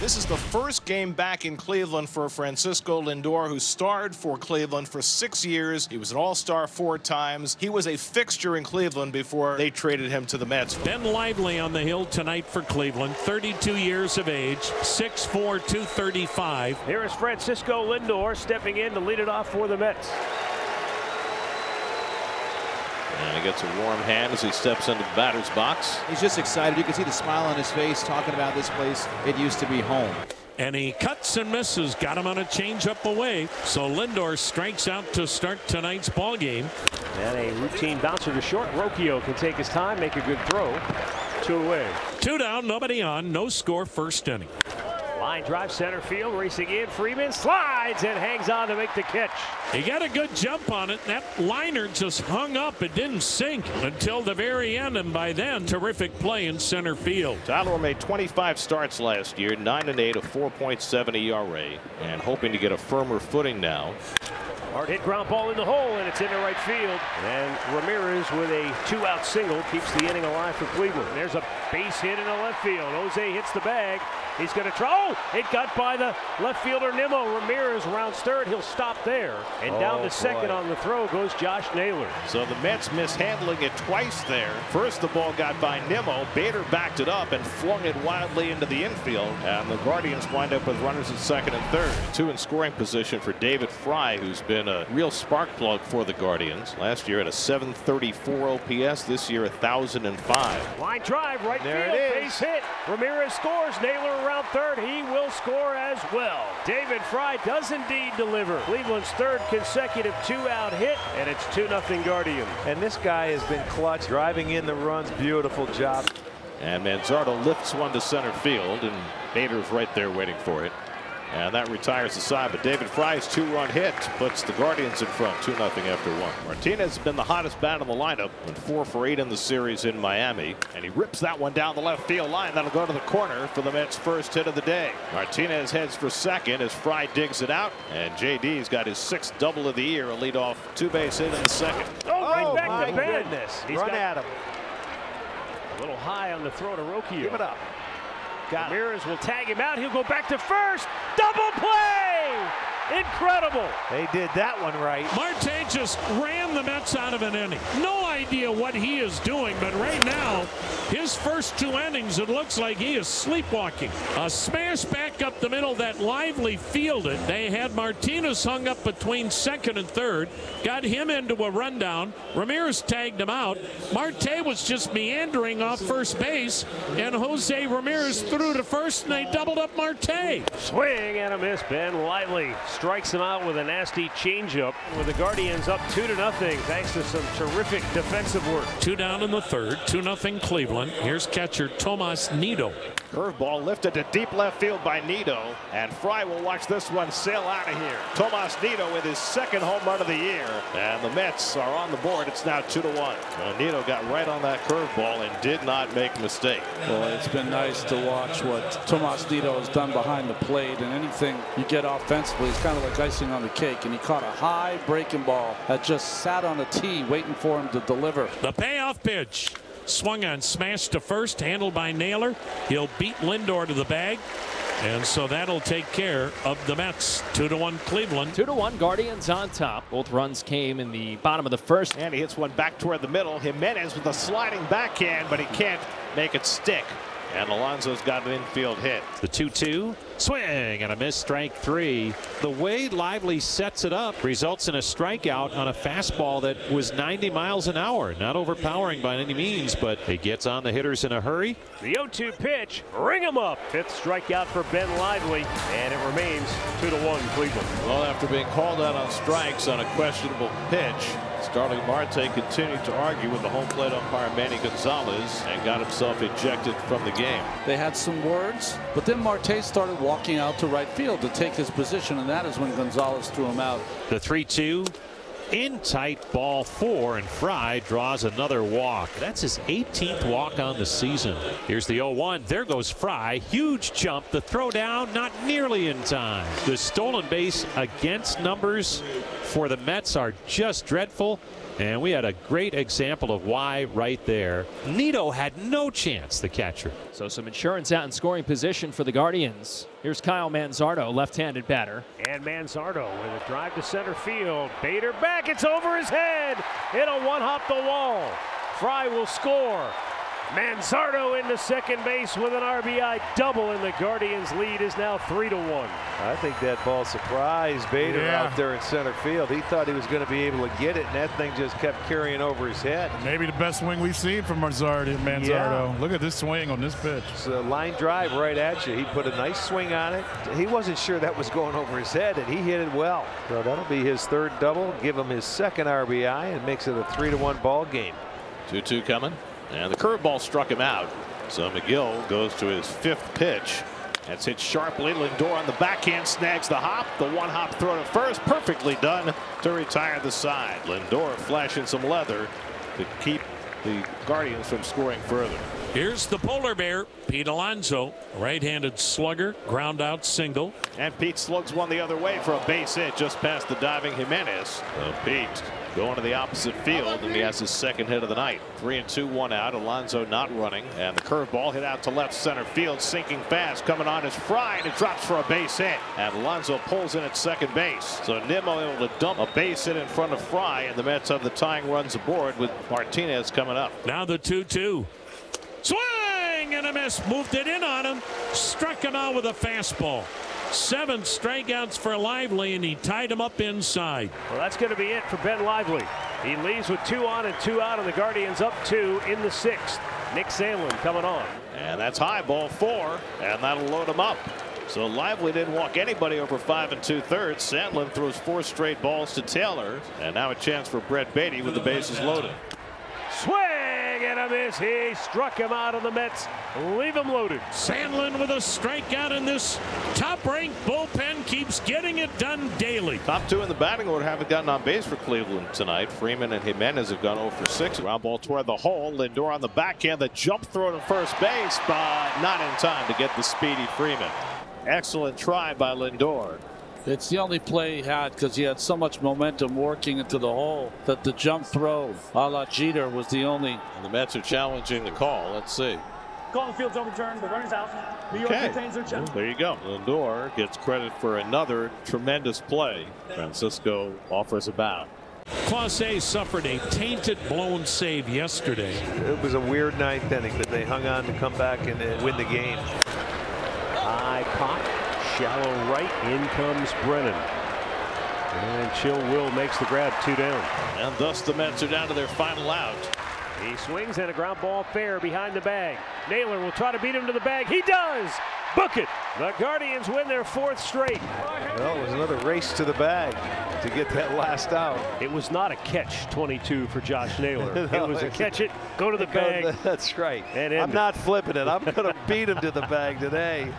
This is the first game back in Cleveland for Francisco Lindor, who starred for Cleveland for 6 years. He was an all-star 4 times. He was a fixture in Cleveland before they traded him to the Mets. Ben Lively on the hill tonight for Cleveland, 32 years of age, 6'4", 235. Here is Francisco Lindor stepping in to lead it off for the Mets. And he gets a warm hand as he steps into the batter's box. He's just excited. You can see the smile on his face talking about this place. It used to be home. And he cuts and misses, got him on a changeup away. So Lindor strikes out to start tonight's ball game. And a routine bouncer to short. Rocchio can take his time, make a good throw. 2 away. 2 down, nobody on, no score, first inning. Line drive center field, racing in. Freeman slides and hangs on to make the catch. He got a good jump on it. That liner just hung up. It didn't sink until the very end, and by then, terrific play in center field. Tyler made 25 starts last year, 9-8, a 4.7 ERA, and hoping to get a firmer footing now. Hard hit ground ball in the hole, and it's into right field. And Ramirez with a 2-out single keeps the inning alive for Cleveland. There's a base hit in the left field. Jose hits the bag. He's going to try. Oh, it got by the left fielder Nimmo. Ramirez rounds third. He'll stop there. And down to second on the throw goes Josh Naylor. So the Mets mishandling it twice there. First, the ball got by Nimmo. Bader backed it up and flung it wildly into the infield. And the Guardians wind up with runners at second and third. 2 in scoring position for David Fry, who's been a real spark plug for the Guardians. Last year at a 734 OPS. This year 1,005. Line drive right there field. It is. Base hit. Ramirez scores. Naylor around third. He will score as well. David Fry does indeed deliver. Cleveland's third consecutive 2-out hit, and it's 2-0 Guardians. And this guy has been clutch, driving in the runs. Beautiful job. And Manzardo lifts one to center field, and Bader's right there waiting for it. And that retires the side, but David Fry's 2-run hit puts the Guardians in front 2-0 after 1. Martinez has been the hottest bat in the lineup, went 4 for 8 in the series in Miami, and he rips that one down the left field line. That'll go to the corner for the Mets' first hit of the day. Martinez heads for second as Fry digs it out, and JD's got his 6th double of the year, a leadoff 2-base hit in the second. Oh, right back my to Ben. goodness. He's Run got at him. a little high on the throw to Rocchio. Give it up. Ramirez will tag him out. He'll go back to first. Double play! Incredible. They did that one right. Marte just ran the Mets out of an inning. No idea what he is doing, but right now, his first 2 innings, it looks like he is sleepwalking. A smash back up the middle that Lively fielded. They had Martinez hung up between second and third, got him into a rundown. Ramirez tagged him out. Marte was just meandering off first base, and Jose Ramirez threw to first, and they doubled up Marte. Swing and a miss. Ben Lively strikes him out with a nasty changeup, with the Guardians up 2-0 thanks to some terrific defensive work. 2 down in the third, 2-0 Cleveland. Here's catcher Tomas Nido. Curveball lifted to deep left field by Nido, and Fry will watch this one sail out of here. Tomas Nido with his 2nd home run of the year, and the Mets are on the board. It's now 2-1. Nido got right on that curveball and did not make a mistake. Well, it's been nice to watch what Tomas Nido has done behind the plate, and anything you get offensively is kind of like icing on the cake. And he caught a high breaking ball that just sat on a tee waiting for him to deliver. The payoff pitch. Swung on, smashed to first, handled by Naylor. He'll beat Lindor to the bag. And so that'll take care of the Mets. 2-1 Cleveland. 2-1 Guardians on top. Both runs came in the bottom of the first. And he hits one back toward the middle. Jimenez with a sliding backhand, but he can't make it stick. And Alonso's got an infield hit. The 2-2. Swing and a miss, strike 3. The way Lively sets it up results in a strikeout on a fastball that was 90 miles an hour. Not overpowering by any means, but it gets on the hitters in a hurry. The 0-2 pitch, ring him up. 5th strikeout for Ben Lively, and it remains 2-1 Cleveland. Well, after being called out on strikes on a questionable pitch, Starling Marte continued to argue with the home plate umpire Manny Gonzalez and got himself ejected from the game. They had some words, but then Marte started walking out to right field to take his position, and that is when Gonzalez threw him out. The 3-2. In tight, ball 4, and Fry draws another walk. That's his 18th walk on the season. Here's the 0-1. There goes Fry. Huge jump. The throw down not nearly in time. The stolen base against numbers for the Mets are just dreadful. And we had a great example of why right there. Nito had no chance, the catcher. So some insurance out in scoring position for the Guardians. Here's Kyle Manzardo, left-handed batter. And Manzardo with a drive to center field. Bader back, it's over his head. It'll one-hop the wall. Fry will score. Manzardo into second base with an RBI double, and the Guardians' lead is now 3-1. I think that ball surprised Bader out there in center field. He thought he was going to be able to get it, and that thing just kept carrying over his head. Maybe the best swing we've seen from Manzardo. Yeah. Look at this swing on this pitch. It's a line drive right at you. He put a nice swing on it. He wasn't sure that was going over his head, and he hit it well. So that'll be his third double, give him his second RBI, and makes it a 3-1 ball game. 2-2 coming. And the curveball struck him out. So McGill goes to his fifth pitch. That's hit sharply. Lindor on the backhand snags the hop. The one hop throw to first. Perfectly done to retire the side. Lindor flashing some leather to keep the Guardians from scoring further. Here's the polar bear, Pete Alonso, right-handed slugger, ground out single. And Pete slugs one the other way for a base hit just past the diving Jimenez. So Pete going to the opposite field, and he has his second hit of the night. 3-2, 1 out. Alonso not running, and the curveball hit out to left center field, sinking fast. Coming on is Fry, and it drops for a base hit. And Alonso pulls in at second base. So Nimmo able to dump a base hit in front of Fry, and the Mets have the tying runs aboard with Martinez coming up. Now the 2-2. Swing and a miss. Moved it in on him. Struck him out with a fastball. 7 strikeouts for Lively, and he tied him up inside. Well, that's going to be it for Ben Lively. He leaves with 2 on and 2 out, and the Guardians up 2 in the 6th. Nick Sandlin coming on. And that's high, ball 4, and that'll load him up. So Lively didn't walk anybody over 5 2/3. Sandlin throws 4 straight balls to Taylor, and now a chance for Brett Beatty with the bases loaded. Swing and a miss. He struck him out of the Mets. Leave him loaded. Sandlin with a strikeout, and this top-ranked bullpen keeps getting it done daily. Top 2 in the batting order haven't gotten on base for Cleveland tonight. Freeman and Jimenez have gone 0 for 6. Ground ball toward the hole. Lindor on the backhand. The jump throw to first base, but not in time to get the speedy Freeman. Excellent try by Lindor. It's the only play he had because he had so much momentum working into the hole that the jump throw a la Jeter was the only. And the Mets are challenging the call. Let's see. Call on the field's overturned. The runner's out. New York retains their challenge. There you go. Lindor gets credit for another tremendous play. Francisco offers a bow. Clase suffered a tainted blown save yesterday. It was a weird 9th inning, but they hung on to come back and win the game. High pop. Shallow right. In comes Brennan. And Chill Will makes the grab, 2 down. And thus the Mets are down to their final out. He swings and a ground ball fair behind the bag. Naylor will try to beat him to the bag. He does. Book it. The Guardians win their 4th straight. Well, it was another race to the bag to get that last out. It was not a catch 22 for Josh Naylor. It was a catch it, go to the bag. That's right. And I'm not flipping it. I'm going to beat him to the bag today.